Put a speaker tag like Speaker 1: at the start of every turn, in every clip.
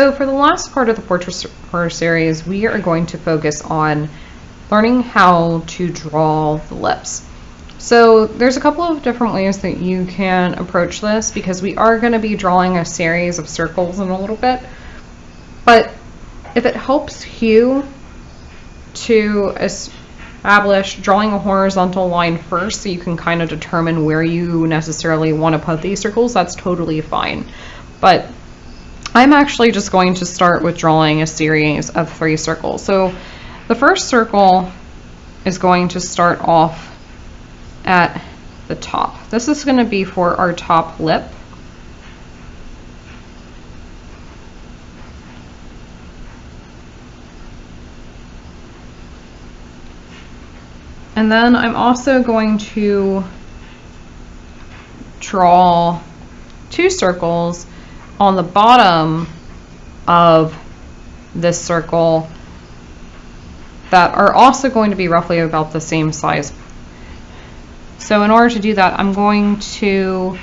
Speaker 1: So for the last part of the portrait series, we are going to focus on learning how to draw the lips. So there's a couple of different ways that you can approach this, because we are going to be drawing a series of circles in a little bit. But if it helps you to establish drawing a horizontal line first so you can kind of determine where you necessarily want to put these circles, that's totally fine. But I'm actually just going to start with drawing a series of 3 circles. So the first circle is going to start off at the top. This is going to be for our top lip. And then I'm also going to draw 2 circles on the bottom of this circle that are also going to be roughly about the same size. So in order to do that, I'm going to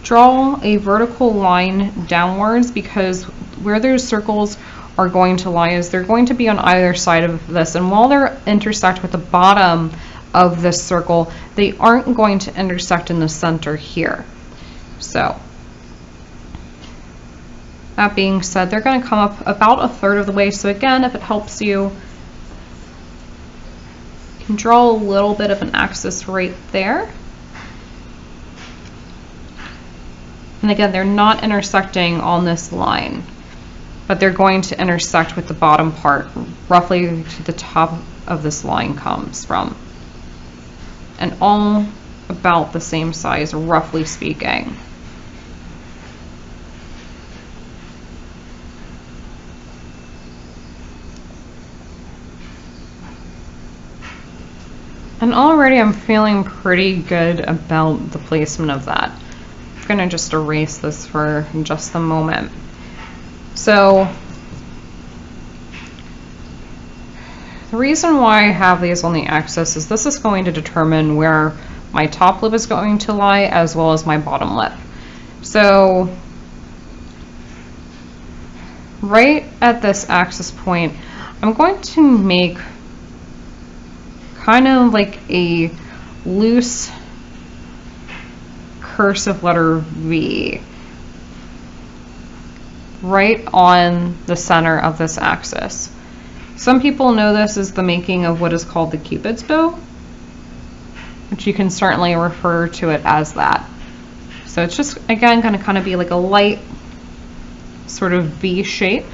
Speaker 1: draw a vertical line downwards, because where those circles are going to lie is they're going to be on either side of this, and while they intersect with the bottom of this circle, they aren't going to intersect in the center here. So that being said, they're going to come up about a third of the way. So again, if it helps you, you can draw a little bit of an axis right there. And again, they're not intersecting on this line, but they're going to intersect with the bottom part, roughly to the top of this line comes from. And all about the same size, roughly speaking. And already I'm feeling pretty good about the placement of that. I'm gonna just erase this for just a moment. So the reason why I have these on the axis is this is going to determine where my top lip is going to lie, as well as my bottom lip. So right at this axis point, I'm going to make kind of like a loose cursive letter V right on the center of this axis. Some people know this as the making of what is called the Cupid's bow, which you can certainly refer to it as that. So it's just, again, going to kind of be like a light sort of V shape.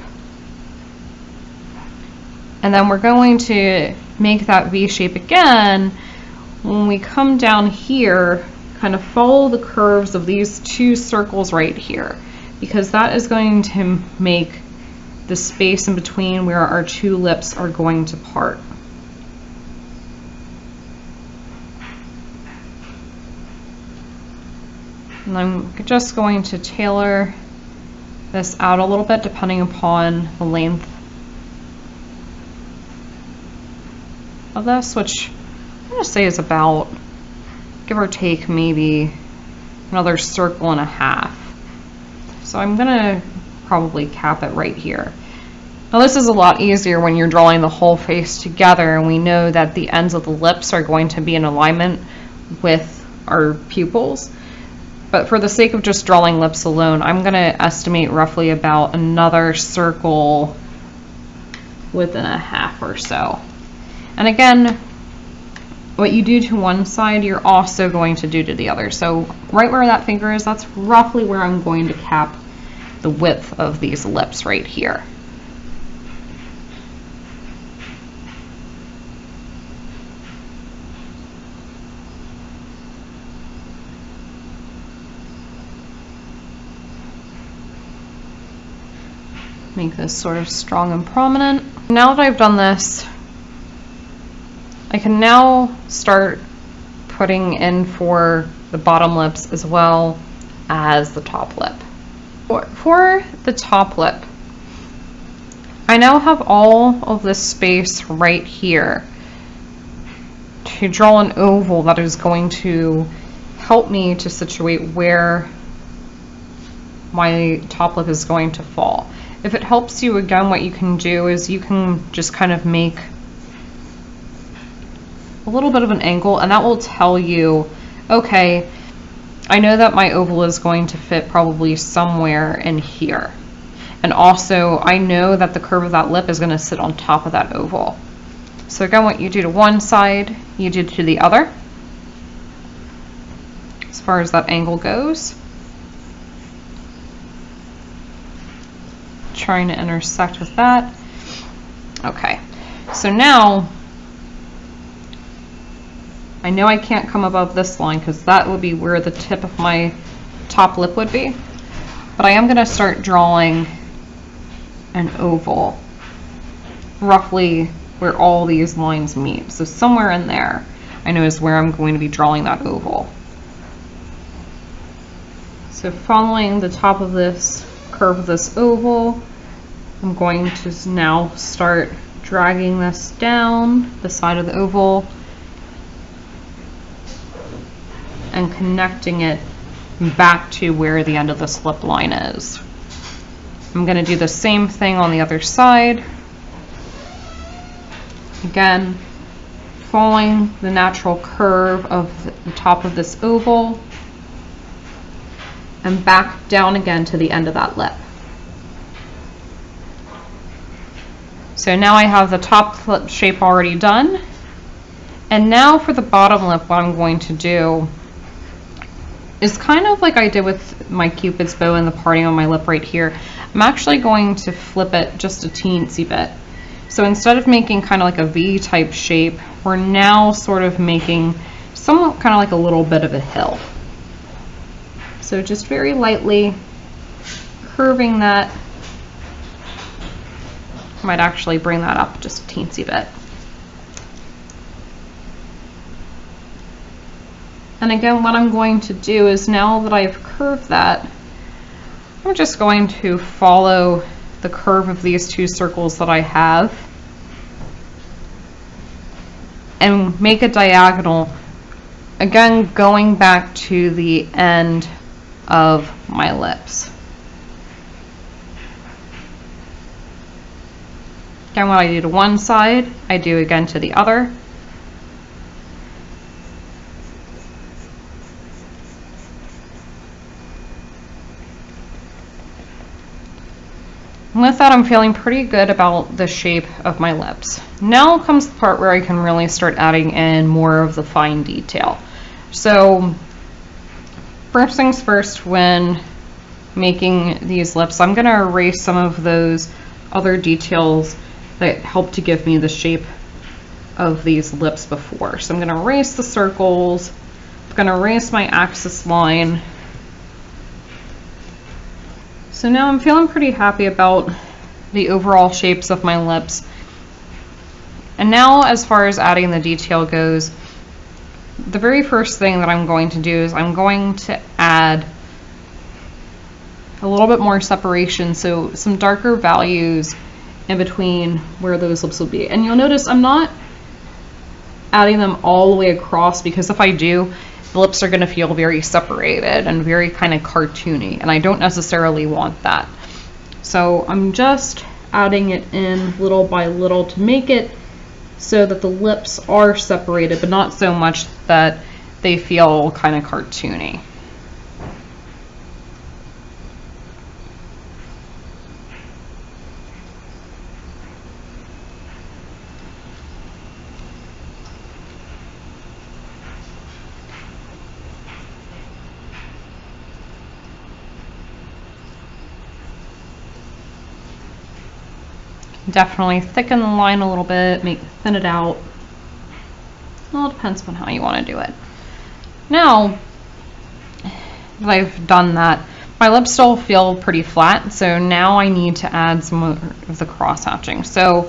Speaker 1: And then we're going to make that V shape again when we come down here, kind of follow the curves of these 2 circles right here, because that is going to make the space in between where our 2 lips are going to part. And I'm just going to tailor this out a little bit depending upon the length of this, which I'm going to say is about, give or take, maybe another circle and a half. So I'm going to probably cap it right here. Now this is a lot easier when you're drawing the whole face together, and we know that the ends of the lips are going to be in alignment with our pupils. But for the sake of just drawing lips alone, I'm going to estimate roughly about another circle within a half or so. And again, what you do to one side, you're also going to do to the other. So right where that finger is, that's roughly where I'm going to cap the width of these lips right here. Make this sort of strong and prominent. Now that I've done this, I can now start putting in for the bottom lips as well as the top lip. For the top lip, I now have all of this space right here to draw an oval that is going to help me to situate where my top lip is going to fall. If it helps you, again, what you can do is you can just kind of make a little bit of an angle, and that will tell you, okay, I know that my oval is going to fit probably somewhere in here. And also, I know that the curve of that lip is going to sit on top of that oval. So again, what you do to one side, you do to the other, as far as that angle goes. Trying to intersect with that. Okay, so now, I know I can't come above this line because that would be where the tip of my top lip would be, but I am going to start drawing an oval roughly where all these lines meet. So somewhere in there I know is where I'm going to be drawing that oval. So following the top of this curve of this oval, I'm going to now start dragging this down the side of the oval and connecting it back to where the end of this lip line is. I'm going to do the same thing on the other side. Again, following the natural curve of the top of this oval and back down again to the end of that lip. So now I have the top lip shape already done. And now for the bottom lip, what I'm going to do is kind of like I did with my Cupid's bow and the parting on my lip right here. I'm actually going to flip it just a teensy bit. So instead of making kind of like a V type shape, we're now sort of making somewhat kind of like a little bit of a hill. So just very lightly curving that. I might actually bring that up just a teensy bit. And again, what I'm going to do is, now that I've curved that, I'm just going to follow the curve of these two circles that I have and make a diagonal, again going back to the end of my lips. Again, what I do to one side, I do again to the other. And with that, I'm feeling pretty good about the shape of my lips. Now comes the part where I can really start adding in more of the fine detail. So first things first, when making these lips, I'm going to erase some of those other details that helped to give me the shape of these lips before. So I'm going to erase the circles, I'm going to erase my axis line. So now I'm feeling pretty happy about the overall shapes of my lips. And now, as far as adding the detail goes, the very first thing that I'm going to do is I'm going to add a little bit more separation, so some darker values in between where those lips will be. And you'll notice I'm not adding them all the way across, because if I do, the lips are going to feel very separated and very kind of cartoony, and I don't necessarily want that. So I'm just adding it in little by little to make it so that the lips are separated, but not so much that they feel kind of cartoony. Definitely thicken the line a little bit, thin it out. It all depends on how you want to do it. Now that I've done that, my lips still feel pretty flat, so now I need to add some of the cross hatching. So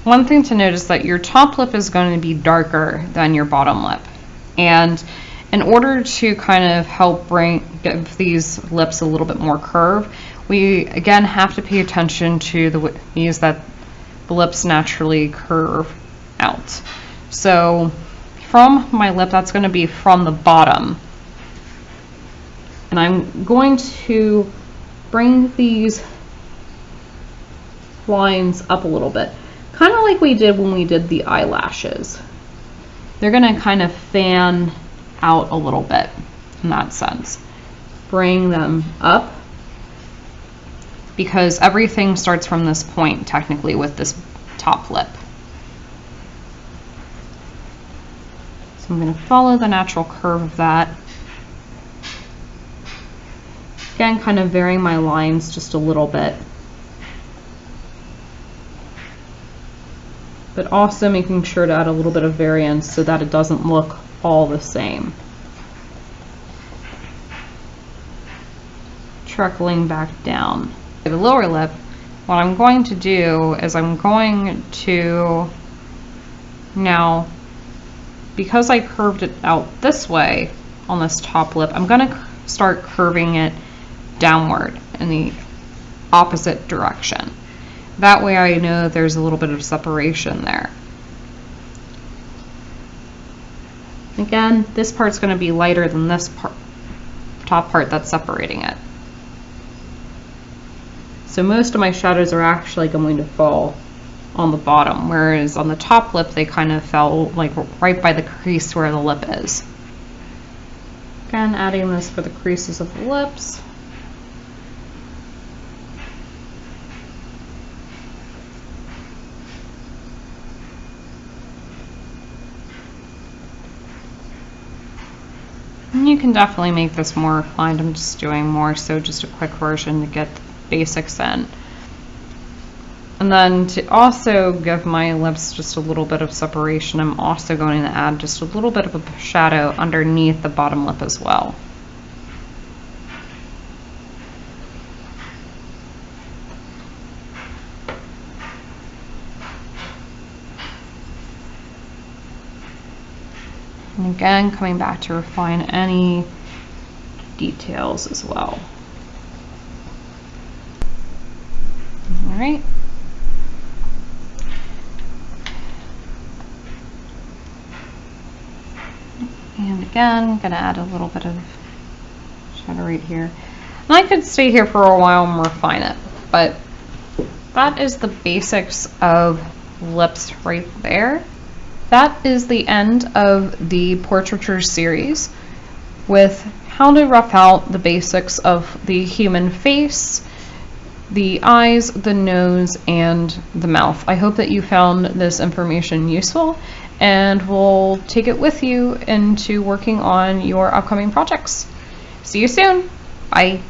Speaker 1: one thing to note is that your top lip is going to be darker than your bottom lip. And in order to kind of help give these lips a little bit more curve, we again have to pay attention to the ways that the lips naturally curve out. So from my lip, that's going to be from the bottom. And I'm going to bring these lines up a little bit, kind of like we did when we did the eyelashes. They're going to kind of fan out a little bit in that sense. Bring them up, because everything starts from this point technically with this top lip. So I'm going to follow the natural curve of that. Again, kind of varying my lines just a little bit, but also making sure to add a little bit of variance so that it doesn't look all the same. Trickling back down. The lower lip, what I'm going to do is I'm going to now, because I curved it out this way on this top lip, I'm going to start curving it downward in the opposite direction. That way I know there's a little bit of separation there. Again, this part's going to be lighter than this top part that's separating it. So most of my shadows are actually going to fall on the bottom, whereas on the top lip they kind of fell like right by the crease where the lip is. Again, adding this for the creases of the lips. And you can definitely make this more refined. I'm just doing more so just a quick version to get the basics in. And then to also give my lips just a little bit of separation, I'm also going to add just a little bit of a shadow underneath the bottom lip as well. And again, coming back to refine any details as well. All right. And again, I'm going to add a little bit of shadow right here. And I could stay here for a while and refine it, but that is the basics of lips right there. That is the end of the portraiture series with how to rough out the basics of the human face, the eyes, the nose, and the mouth. I hope that you found this information useful and will take it with you into working on your upcoming projects. See you soon. Bye.